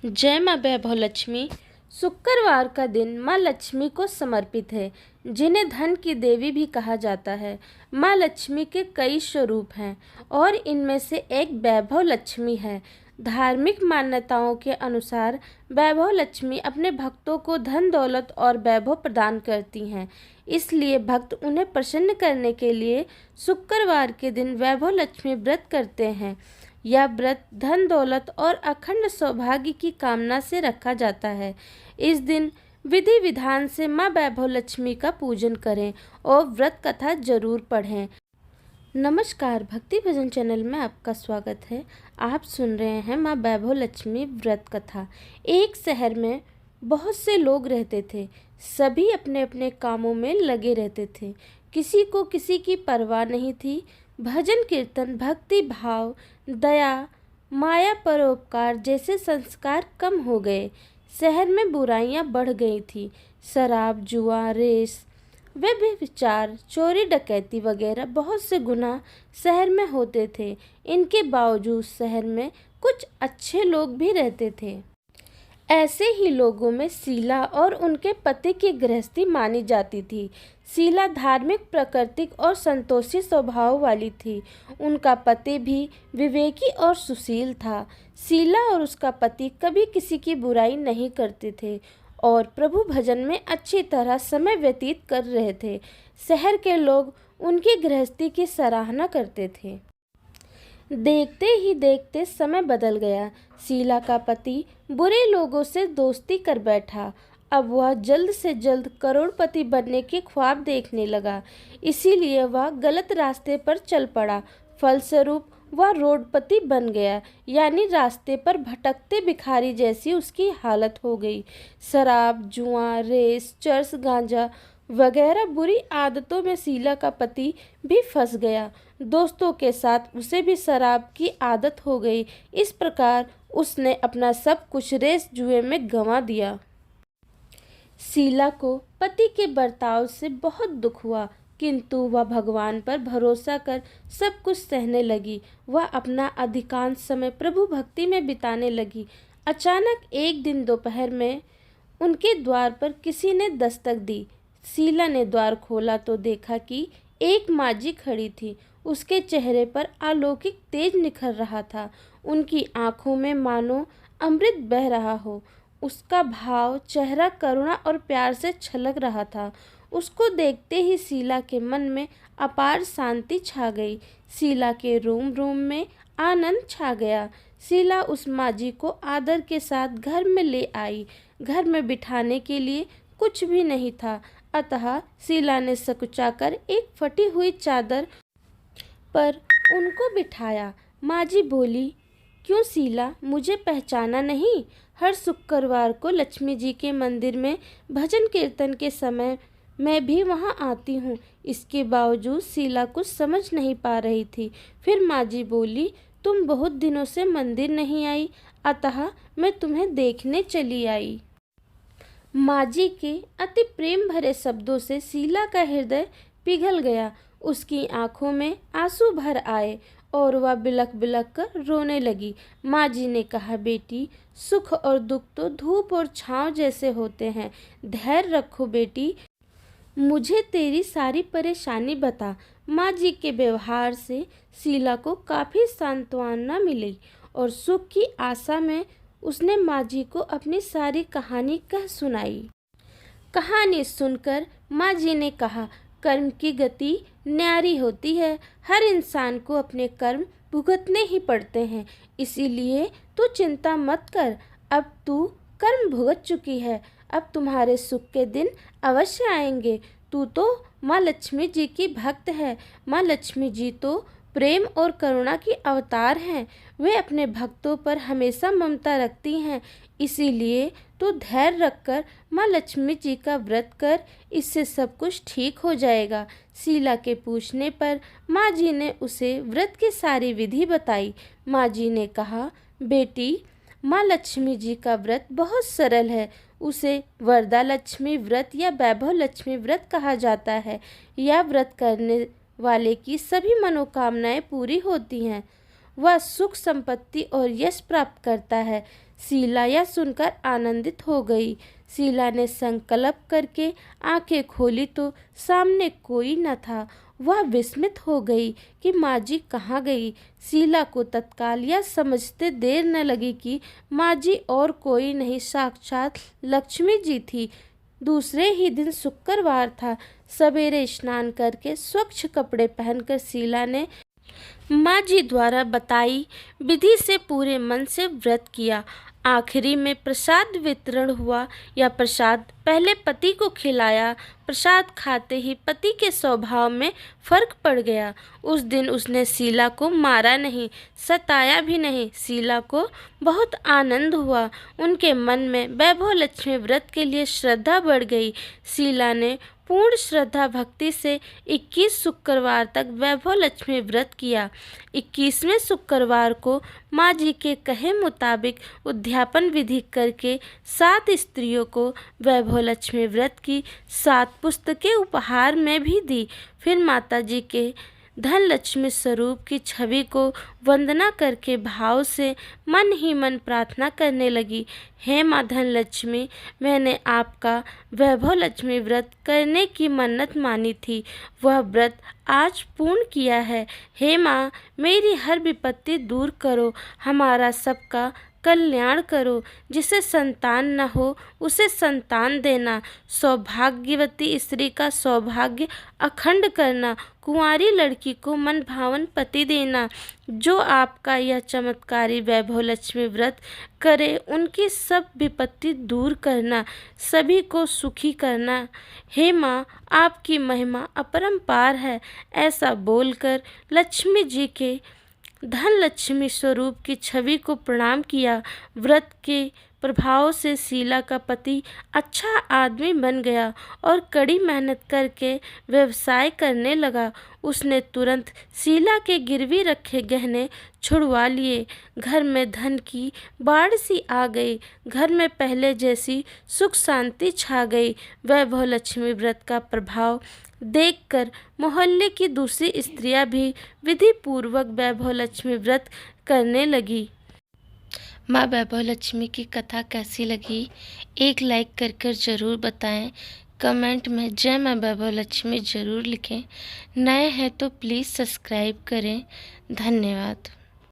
जय माँ वैभव लक्ष्मी। शुक्रवार का दिन माँ लक्ष्मी को समर्पित है, जिन्हें धन की देवी भी कहा जाता है। माँ लक्ष्मी के कई स्वरूप हैं और इनमें से एक वैभव लक्ष्मी है। धार्मिक मान्यताओं के अनुसार वैभव लक्ष्मी अपने भक्तों को धन दौलत और वैभव प्रदान करती हैं। इसलिए भक्त उन्हें प्रसन्न करने के लिए शुक्रवार के दिन वैभव लक्ष्मी व्रत करते हैं। यह व्रत धन दौलत और अखंड सौभाग्य की कामना से रखा जाता है। इस दिन विधि विधान से माँ वैभव लक्ष्मी का पूजन करें और व्रत कथा जरूर पढ़ें। नमस्कार, भक्ति भजन चैनल में आपका स्वागत है। आप सुन रहे हैं माँ वैभव लक्ष्मी व्रत कथा। एक शहर में बहुत से लोग रहते थे। सभी अपने अपने कामों में लगे रहते थे। किसी को किसी की परवाह नहीं थी। भजन कीर्तन, भक्ति भाव, दया, माया, परोपकार जैसे संस्कार कम हो गए। शहर में बुराइयां बढ़ गई थी। शराब, जुआ, रेस, वे भी विचार, चोरी, डकैती वगैरह बहुत से गुनाह शहर में होते थे। इनके बावजूद शहर में कुछ अच्छे लोग भी रहते थे। ऐसे ही लोगों में शीला और उनके पति की गृहस्थी मानी जाती थी। शीला धार्मिक, प्राकृतिक और संतोषी स्वभाव वाली थी। उनका पति भी विवेकी और सुशील था। शीला और उसका पति कभी किसी की बुराई नहीं करते थे और प्रभु भजन में अच्छी तरह समय व्यतीत कर रहे थे। शहर के लोग उनकी गृहस्थी की सराहना करते थे। देखते ही देखते समय बदल गया। शीला का पति बुरे लोगों से दोस्ती कर बैठा। अब वह जल्द से जल्द करोड़पति बनने के ख्वाब देखने लगा। इसीलिए वह गलत रास्ते पर चल पड़ा। फलस्वरूप वह रोडपति बन गया, यानी रास्ते पर भटकते भिखारी जैसी उसकी हालत हो गई। शराब, जुआ, रेस, चर्स, गांजा वगैरह बुरी आदतों में शीला का पति भी फंस गया। दोस्तों के साथ उसे भी शराब की आदत हो गई। इस प्रकार उसने अपना सब कुछ रेस जुए में गंवा दिया। शीला को पति के बर्ताव से बहुत दुख हुआ, किंतु वह भगवान पर भरोसा कर सब कुछ सहने लगी। वह अपना अधिकांश समय प्रभु भक्ति में बिताने लगी। अचानक एक दिन दोपहर में उनके द्वार पर किसी ने दस्तक दी। शीला ने द्वार खोला तो देखा कि एक माजी खड़ी थी। उसके चेहरे पर अलौकिक तेज निखर रहा था। उनकी आंखों में मानो अमृत बह रहा हो। उसका भाव, चेहरा करुणा और प्यार से छलक रहा था। उसको देखते ही शीला के मन में अपार शांति छा गई। शीला के रोम रोम में आनंद छा गया। शीला उस माजी को आदर के साथ घर में ले आई। घर में बिठाने के लिए कुछ भी नहीं था, अतः शीला ने सकुचाकर एक फटी हुई चादर पर उनको बिठाया। माजी बोली, क्यों शीला, मुझे पहचाना नहीं? हर शुक्रवार को लक्ष्मी जी के मंदिर में भजन कीर्तन के समय मैं भी वहां आती हूँ। इसके बावजूद शीला कुछ समझ नहीं पा रही थी। फिर माजी बोली, तुम बहुत दिनों से मंदिर नहीं आई, अतः मैं तुम्हें देखने चली आई। माजी के अति प्रेम भरे शब्दों से शीला का हृदय पिघल गया। उसकी आंखों में आंसू भर आए और वह बिलख बिलख कर रोने लगी। माजी ने कहा, बेटी, सुख और दुख तो धूप और छांव जैसे होते हैं। धैर्य रखो बेटी, मुझे तेरी सारी परेशानी बता। माजी के व्यवहार से शीला को काफ़ी सांत्वना मिली और सुख की आशा में उसने माजी को अपनी सारी कहानी कह सुनाई। कहानी सुनकर माजी ने कहा, कर्म की गति न्यारी होती है। हर इंसान को अपने कर्म भुगतने ही पड़ते हैं। इसीलिए तू चिंता मत कर। अब तू कर्म भुगत चुकी है। अब तुम्हारे सुख के दिन अवश्य आएंगे। तू तो माँ लक्ष्मी जी की भक्त है। माँ लक्ष्मी जी तो प्रेम और करुणा की अवतार हैं। वे अपने भक्तों पर हमेशा ममता रखती हैं। इसीलिए तो धैर्य रखकर माँ लक्ष्मी जी का व्रत कर, इससे सब कुछ ठीक हो जाएगा। शीला के पूछने पर माँ जी ने उसे व्रत की सारी विधि बताई। माँ जी ने कहा, बेटी, माँ लक्ष्मी जी का व्रत बहुत सरल है। उसे वरदा लक्ष्मी व्रत या वैभव लक्ष्मी व्रत कहा जाता है। यह व्रत करने वाले की सभी मनोकामनाएं पूरी होती हैं। वह सुख, संपत्ति और यश प्राप्त करता है। शीला यह सुनकर आनंदित हो गई। शीला ने संकल्प करके आंखें खोली तो सामने कोई न था। वह विस्मित हो गई कि माँ जी कहाँ गई। शीला को तत्काल यह समझते देर न लगी कि माँ जी और कोई नहीं, साक्षात लक्ष्मी जी थी। दूसरे ही दिन शुक्रवार था। सवेरे स्नान करके स्वच्छ कपड़े पहनकर शीला ने माँ जी द्वारा बताई विधि से पूरे मन से व्रत किया। आखिरी में प्रसाद वितरण हुआ। यह प्रसाद पहले पति को खिलाया। प्रसाद खाते ही पति के स्वभाव में फर्क पड़ गया। उस दिन उसने शीला को मारा नहीं, सताया भी नहीं। शीला को बहुत आनंद हुआ। उनके मन में वैभव लक्ष्मी व्रत के लिए श्रद्धा बढ़ गई। शीला ने पूर्ण श्रद्धा भक्ति से 21 शुक्रवार तक वैभव लक्ष्मी व्रत किया। 21वें शुक्रवार को माँ जी के कहे मुताबिक उद्यापन विधि करके 7 स्त्रियों को वैभव लक्ष्मी व्रत की 7 पुस्तकें उपहार में भी दी। फिर माता जी के धन लक्ष्मी स्वरूप की छवि को वंदना करके भाव से मन ही मन प्रार्थना करने लगी। हे माँ धन लक्ष्मी, मैंने आपका वैभव लक्ष्मी व्रत करने की मन्नत मानी थी, वह व्रत आज पूर्ण किया है। हे माँ, मेरी हर विपत्ति दूर करो, हमारा सबका कल्याण करो। जिसे संतान न हो उसे संतान देना, सौभाग्यवती स्त्री का सौभाग्य अखंड करना, कुंवारी लड़की को मन भावन पति देना। जो आपका यह चमत्कारी वैभव लक्ष्मी व्रत करे उनकी सब विपत्ति दूर करना, सभी को सुखी करना। हे माँ, आपकी महिमा अपरंपार है। ऐसा बोलकर लक्ष्मी जी के धन लक्ष्मी स्वरूप की छवि को प्रणाम किया। व्रत के प्रभाव से शीला का पति अच्छा आदमी बन गया और कड़ी मेहनत करके व्यवसाय करने लगा। उसने तुरंत शीला के गिरवी रखे गहने छुड़वा लिए। घर में धन की बाढ़ सी आ गई। घर में पहले जैसी सुख शांति छा गई। वैभव लक्ष्मी व्रत का प्रभाव देखकर मोहल्ले की दूसरी स्त्रियां भी विधि पूर्वक वैभव लक्ष्मी व्रत करने लगी। माँ वैभव लक्ष्मी की कथा कैसी लगी? एक लाइक कर ज़रूर बताएं। कमेंट में जय माँ वैभव लक्ष्मी ज़रूर लिखें। नए हैं तो प्लीज़ सब्सक्राइब करें। धन्यवाद।